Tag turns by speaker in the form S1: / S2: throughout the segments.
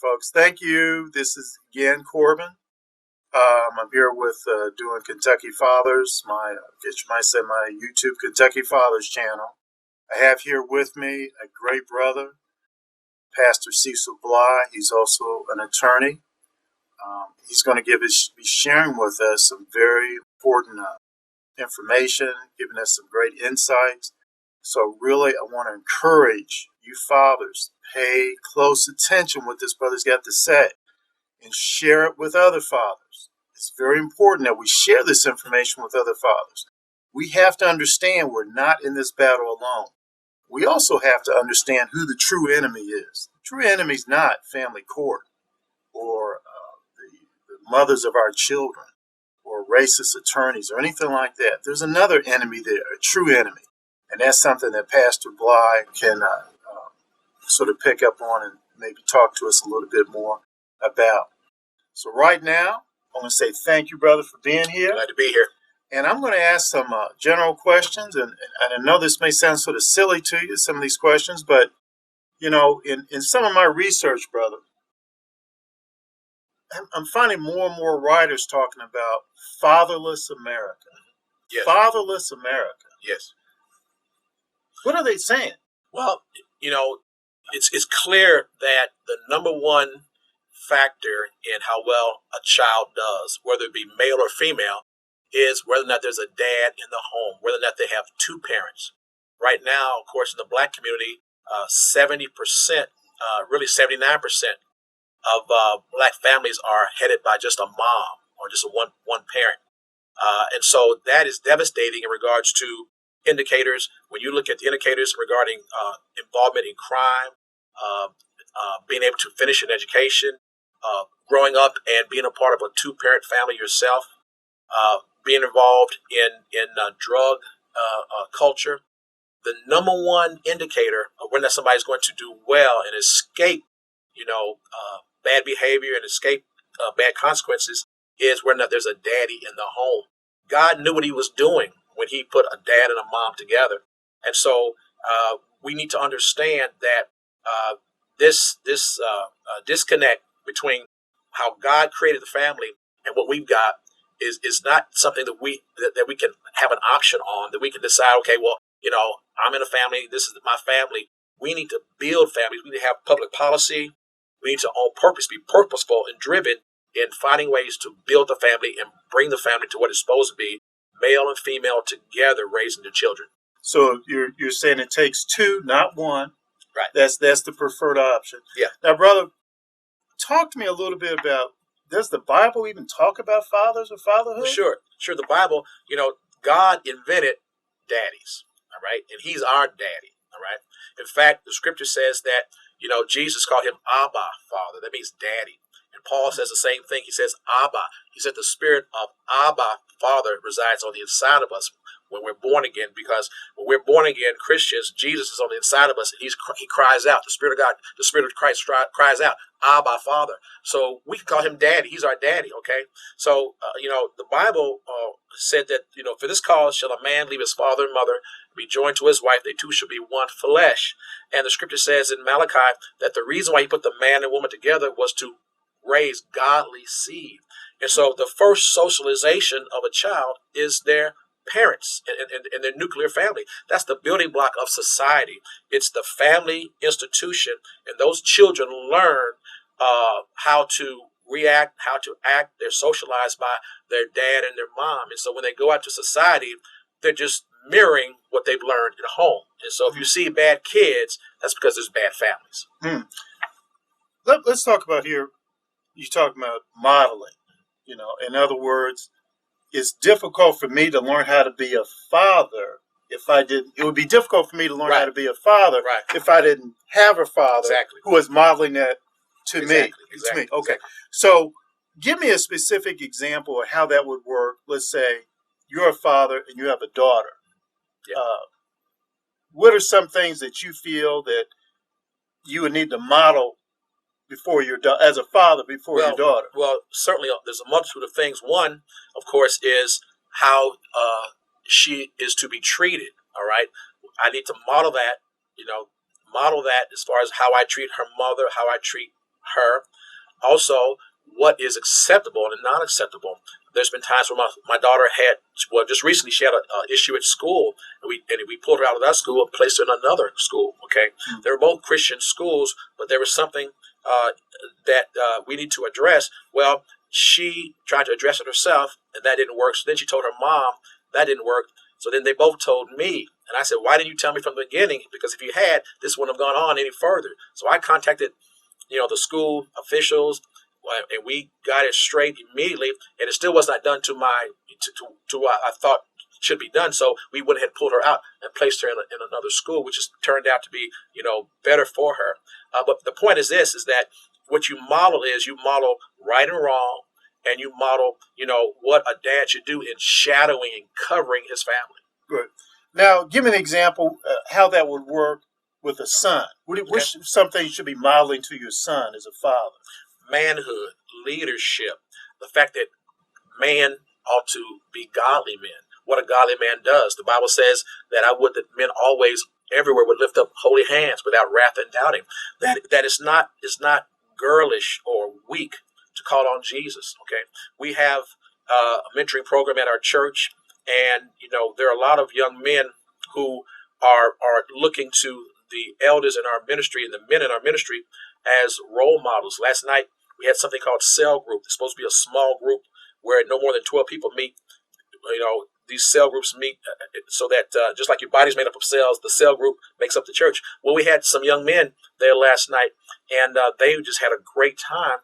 S1: folks. Thank you. This is again Corbin. I'm here with doing Kentucky Fathers, I guess you might say my YouTube Kentucky Fathers channel. I have here with me a great brother, Pastor Cecil Blye. He's also an attorney. He's going to be sharing with us some very important information, giving us some great insights. So really, I want to encourage you fathers, pay close attention what this brother's got to say and share it with other fathers. It's very important that we share this information with other fathers. We have to understand we're not in this battle alone. We also have to understand who the true enemy is. The true enemy is not family court or the mothers of our children or racist attorneys or anything like that. There's another enemy there, a true enemy. And that's something that Pastor Blye can sort of pick up on and maybe talk to us a little bit more about. So right now, I want to say thank you, brother, for being here.
S2: Glad to be here.
S1: And I'm going to ask some general questions. And I know this may sound sort of silly to you, some of these questions, but, you know, in some of my research, brother, I'm finding more and more writers talking about fatherless America.
S2: Yes.
S1: Fatherless America.
S2: Yes.
S1: What are they saying?
S2: Well, you know, it's clear that the number one factor in how well a child does, whether it be male or female, is whether or not there's a dad in the home, whether or not they have two parents. Right now, of course, in the Black community, 70%, really 79% of Black families are headed by just a mom or just a one parent. And so that is devastating in regards to indicators. When you look at the indicators regarding involvement in crime, being able to finish an education, growing up and being a part of a two-parent family yourself, being involved in drug culture, the number one indicator of whether somebody's going to do well and escape, bad behavior and escape bad consequences is whether or not there's a daddy in the home. God knew what he was doing when he put a dad and a mom together. And so we need to understand that this disconnect between how God created the family and what we've got is not something that we can have an option on, that we can decide, okay, well, I'm in a family, this is my family. We need to build families. We need to have public policy. We need to on purpose be purposeful and driven in finding ways to build the family and bring the family to what it's supposed to be, male and female together raising the children.
S1: So you're saying it takes two, not one.
S2: Right.
S1: That's the preferred option.
S2: Yeah.
S1: Now, brother, talk to me a little bit about, does the Bible even talk about fathers or fatherhood?
S2: Sure. The Bible, God invented daddies, all right? And he's our daddy, all right? In fact, the scripture says that, Jesus called him Abba, Father. That means daddy. And Paul says the same thing. He says Abba. He said the spirit of Abba, Father, resides on the inside of us when we're born again, because when we're born again Christians, Jesus is on the inside of us, and he cries out. The Spirit of God, the Spirit of Christ cries out, Abba, Father. So we can call him Daddy. He's our daddy, okay? So, the Bible said that, for this cause shall a man leave his father and mother, be joined to his wife, they two shall be one flesh. And the scripture says in Malachi that the reason why he put the man and woman together was to raise godly seed. And so the first socialization of a child is their parents and their nuclear family. That's the building block of society. It's the family institution, and those children learn how to react, how to act. They're socialized by their dad and their mom. And so when they go out to society, they're just mirroring what they've learned at home. And so if you see bad kids, that's because there's bad families.
S1: Let's talk about here, you're talking about modeling. In other words, it's difficult for me to learn how to be a father if I didn't. It would be difficult for me to learn how to be a father if I didn't have a father who was modeling that to me.
S2: Exactly.
S1: Okay.
S2: Exactly.
S1: So give me a specific example of how that would work. Let's say you're a father and you have a daughter.
S2: Yeah.
S1: What are some things that you feel that you would need to model before as a father before your daughter?
S2: Well, certainly there's a multitude of things. One, of course, is how she is to be treated. All right. I need to model that, as far as how I treat her mother, how I treat her. Also, what is acceptable and not acceptable. There's been times where my daughter had, well, just recently she had an issue at school, and we pulled her out of that school and placed her in another school. Okay, they were both Christian schools, but there was something that we need to address. Well, she tried to address it herself, and that didn't work. So then she told her mom, that didn't work. So then they both told me, and I said, why didn't you tell me from the beginning? Because if you had, this wouldn't have gone on any further. So I contacted, the school officials, and we got it straight immediately, and it still was not done to what I thought should be done. So we went ahead and pulled her out and placed her in another school, which has turned out to be, better for her. But the point is this, is that what you model right and wrong, and you model, what a dad should do in shadowing and covering his family.
S1: Good. Now, give me an example how that would work with a son. What's something you should be modeling to your son as a father?
S2: Manhood, leadership, the fact that man ought to be godly men. What a godly man does. The Bible says that I would that men always, everywhere, would lift up holy hands without wrath and doubting. That it's not girlish or weak to call on Jesus. Okay, we have a mentoring program at our church, and there are a lot of young men who are looking to the elders in our ministry and the men in our ministry as role models. Last night we had something called cell group. It's supposed to be a small group where no more than 12 people meet. These cell groups meet so that just like your body's made up of cells, the cell group makes up the church. Well, we had some young men there last night, and they just had a great time.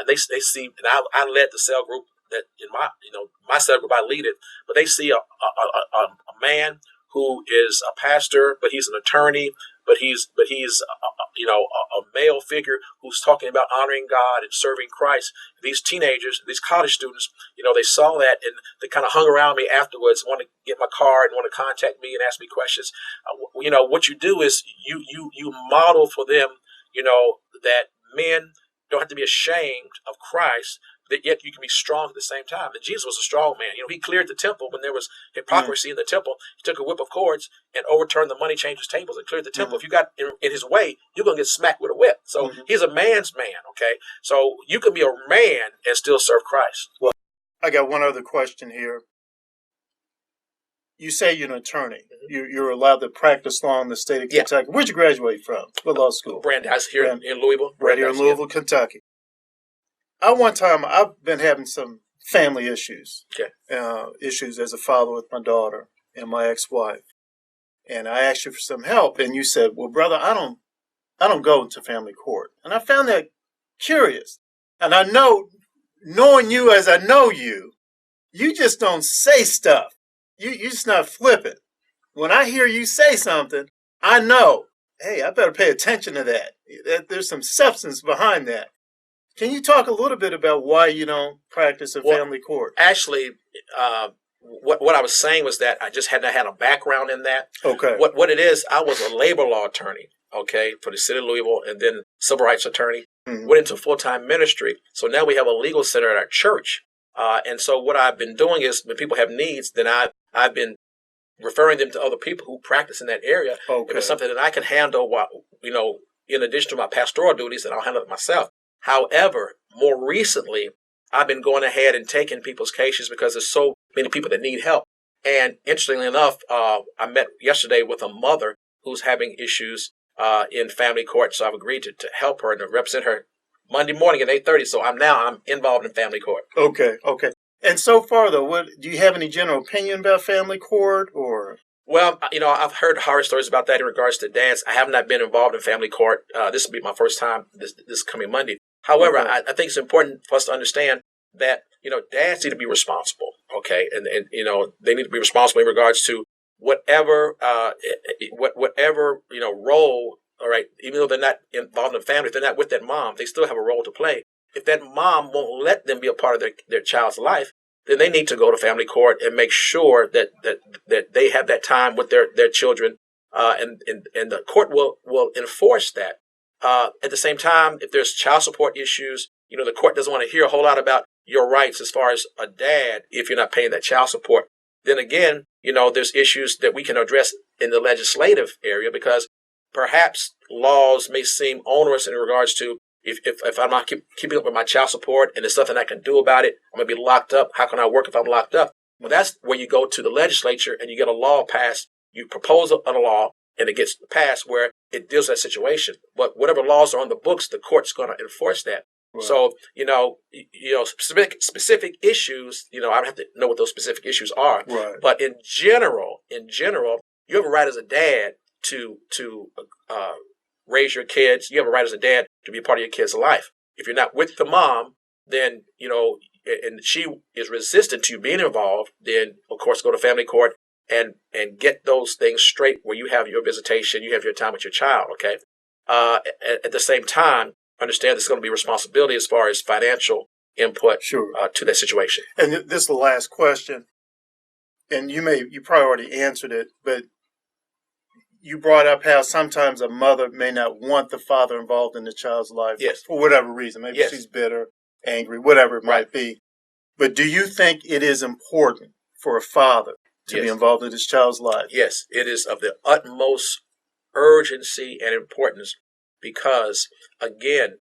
S2: They see, and I led the cell group that in my cell group, I lead it, but they see a man who is a pastor, but he's an attorney, but he's a male figure who's talking about honoring God and serving Christ. These teenagers, these college students, they saw that, and they kind of hung around me afterwards, want to get my card, and want to contact me and ask me questions. What you do is you model for them, that men don't have to be ashamed of Christ, that yet you can be strong at the same time. And Jesus was a strong man. He cleared the temple when there was hypocrisy in the temple. He took a whip of cords and overturned the money changers' tables and cleared the temple. If you got in his way, you're going to get smacked with a whip. So he's a man's man, okay? So you can be a man and still serve Christ.
S1: Well, I got one other question here. You say you're an attorney. You're allowed to practice law in the state of Kentucky. Where'd you graduate from? What law school?
S2: Brandeis here in Louisville.
S1: Right here in Louisville, Kentucky. One time, I've been having some family issues. Issues as a father with my daughter and my ex-wife. And I asked you for some help, and you said, well, brother, I don't go to family court. And I found that curious. And I know, knowing you as I know you, you just don't say stuff. You just not flippant. When I hear you say something, I know, hey, I better pay attention to that. There's some substance behind that. Can you talk a little bit about why you don't practice in family court?
S2: Actually, what I was saying was that I just hadn't had a background in that.
S1: Okay.
S2: What it is, I was a labor law attorney, for the city of Louisville, and then civil rights attorney. Went into full-time ministry. So now we have a legal center at our church. And so what I've been doing is when people have needs, then I've been referring them to other people who practice in that area.
S1: Okay.
S2: If it's something that I can handle, in addition to my pastoral duties, then I'll handle it myself. However, more recently, I've been going ahead and taking people's cases because there's so many people that need help. And interestingly enough, I met yesterday with a mother who's having issues in family court. So I've agreed to help her and to represent her Monday morning at 8:30. So I'm involved in family court.
S1: Okay. And so far, though, do you have any general opinion about family court or?
S2: Well, I've heard horror stories about that in regards to dads. I have not been involved in family court. This will be my first time this coming Monday. However, I think it's important for us to understand that, dads need to be responsible, okay? And they need to be responsible in regards to whatever role, all right, even though they're not involved in the family, if they're not with that mom, they still have a role to play. If that mom won't let them be a part of their child's life, then they need to go to family court and make sure that they have that time with their children, and the court will enforce that. At the same time, if there's child support issues, the court doesn't want to hear a whole lot about your rights as far as a dad if you're not paying that child support. Then again, there's issues that we can address in the legislative area because perhaps laws may seem onerous in regards to If I'm not keeping up with my child support and there's nothing I can do about it, I'm going to be locked up. How can I work if I'm locked up? Well, that's where you go to the legislature and you get a law passed. You propose a law and it gets passed where it deals with that situation. But whatever laws are on the books, the court's going to enforce that. Right. So, specific issues, I have to know what those specific issues are.
S1: Right.
S2: But in general, you have a right as a dad to raise your kids. You have a right as a dad to be a part of your kid's life. If you're not with the mom, then, and she is resistant to you being involved, then, of course, go to family court and get those things straight where you have your visitation, you have your time with your child, okay? At the same time, understand there's going to be responsibility as far as financial input to that situation.
S1: And this is the last question, and you probably already answered it, but you brought up how sometimes a mother may not want the father involved in the child's life for whatever reason. Maybe she's bitter, angry, whatever it might be. But do you think it is important for a father to be involved in his child's life?
S2: Yes, it is of the utmost urgency and importance because, again,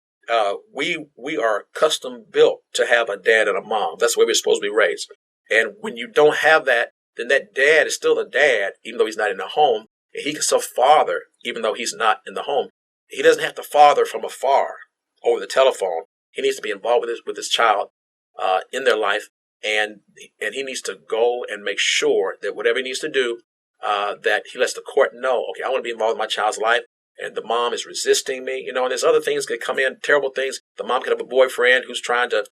S2: we are custom built to have a dad and a mom. That's the way we're supposed to be raised. And when you don't have that, then that dad is still a dad, even though he's not in the home. And he can still father, even though he's not in the home. He doesn't have to father from afar over the telephone. He needs to be involved with his child in their life, and he needs to go and make sure that whatever he needs to do, that he lets the court know, okay, I want to be involved in my child's life, and the mom is resisting me, and there's other things that come in, terrible things. The mom could have a boyfriend who's trying to,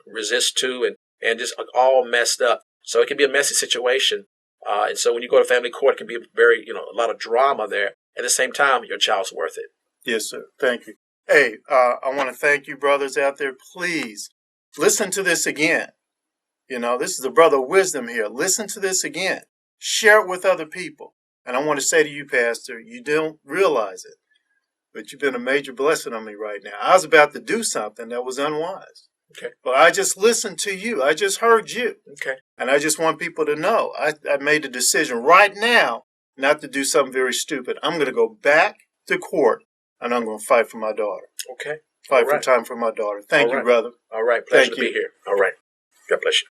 S2: resist too, and just all messed up. So it can be a messy situation. And so when you go to family court, it can be very, a lot of drama there. At the same time, your child's worth it.
S1: Yes, sir. Thank you. Hey, I want to thank you brothers out there. Please listen to this again. This is the brother of wisdom here. Listen to this again. Share it with other people. And I want to say to you, Pastor, you don't realize it, but you've been a major blessing on me right now. I was about to do something that was unwise.
S2: Okay.
S1: But I just listened to you. I just heard you.
S2: Okay.
S1: And I just want people to know I made a decision right now not to do something very stupid. I'm going to go back to court and I'm going to fight for my daughter.
S2: Okay.
S1: Fight for time for my daughter. Thank you, brother.
S2: All right. Pleasure to be here. All right. God bless you.